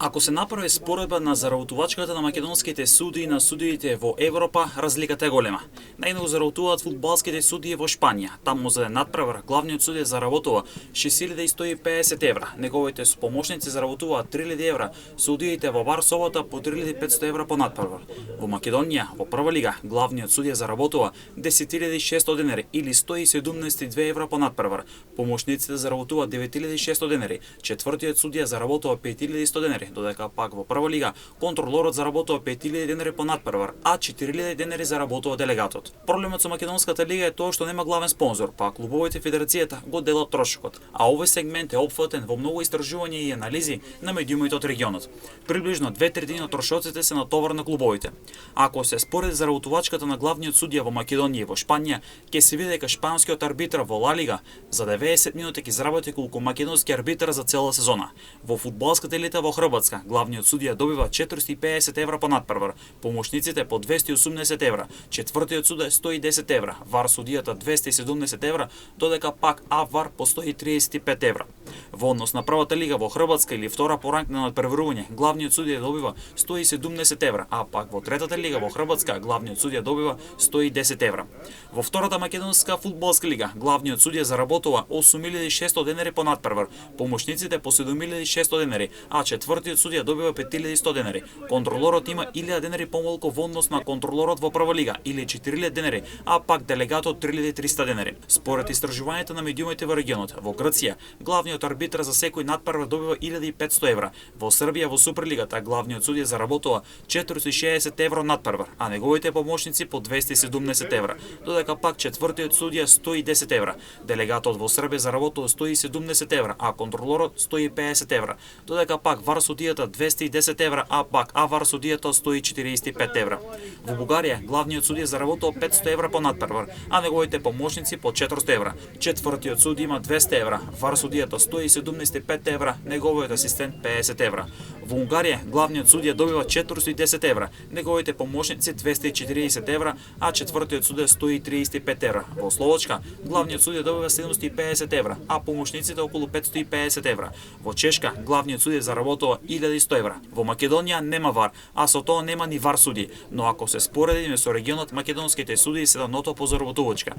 Ако се направи споредба на заработувачката на македонските судии на судиите во Европа, разликата е голема. Најмногу заработуваат фудбалските судии во Шпанија. Таму за надпревар главниот судија заработува 6150 евра, неговите помошници заработуваат 3000 евра, судиите во Варсовата по 3500 евра по надпревар. Во Македонија, во прва лига, главниот судија заработува 10600 денари или 117 евра по надпревар. Помошниците заработуваат 9600 денари, четвртиот судија заработува 5100 денари, додека пак во прва лига контролорот заработува 5000 денари по надпревар, а 4000 денари заработува делегатот. Проблемот со македонската лига е тоа што нема главен спонзор, па клубовите федерацијата го делат трошокот, а овој сегмент е опфатен во многу истражувања и анализи на медиумите од регионот. Приближно 2/3 од трошоците се на товар на клубовите. Ако се спореди заработувачката на главниот судија во Македонија и во Шпанија, ќе се види дека шпанскиот арбитар во Ла Лига за 90 минути ќе заработи колку македонски арбитар за цела сезона. Во фудбалската елита во Хрватска, главниот судија добива 450 евра по надпревар, помошниците по 280 евра, четвртиот судија 110 евра, вар судијата 270 евра, додека пак АВАР по 135 евра. Во однос на првата лига во Хрватска или втора по ранг на надпреварување, главниот судија добива 170 евра, а пак во третата лига во Хрватска, главниот судија добива 110 евра. Во втората македонска фудбалска лига, главниот судија заработува 8600 денари по надпревар, помошниците по 7600 денари, а четвртиот судија добива 5100 денари. Контролорот има 1000 денари помалку во однос на контролорот во прва лига или 4000 денари, а пак делегатот 3300 денари. Според истражувањата на медиумите во регионот, во Грција, главниот арбитар за секој надпревар добива 1500 евра. Во Србија во Суперлигата главниот судија заработува 460 евра надпревар, а неговите помошници по 270 евра, додека пак четвртиот судија 110 евра. Делегатот во Србија заработува 170 евра, а контролорот 150 евра, додека пак вар судијата 210 евра, а пак АВАР судијата 145 евра. Во Бугарија главниот судија заработува 500 евра по надпревар, а неговите помошници по 400 евра. Четвртиот судија има 200 евра, вар судијата 175 евра, неговиот асистент 50 евра. Во Унгарија главниот судија добива 410 евра, неговите помошници 240 евра, а четвртиот судија 135 евра. Во Словачка главниот судија добива 750 евра, а помошниците околу 550 евра. Во Чешка главниот судија заработува 1100 евра. Во Македонија нема вар, а со тоа нема ни вар суди, но ако се споредиме со регионот, македонските судии се на ното по заработувачка.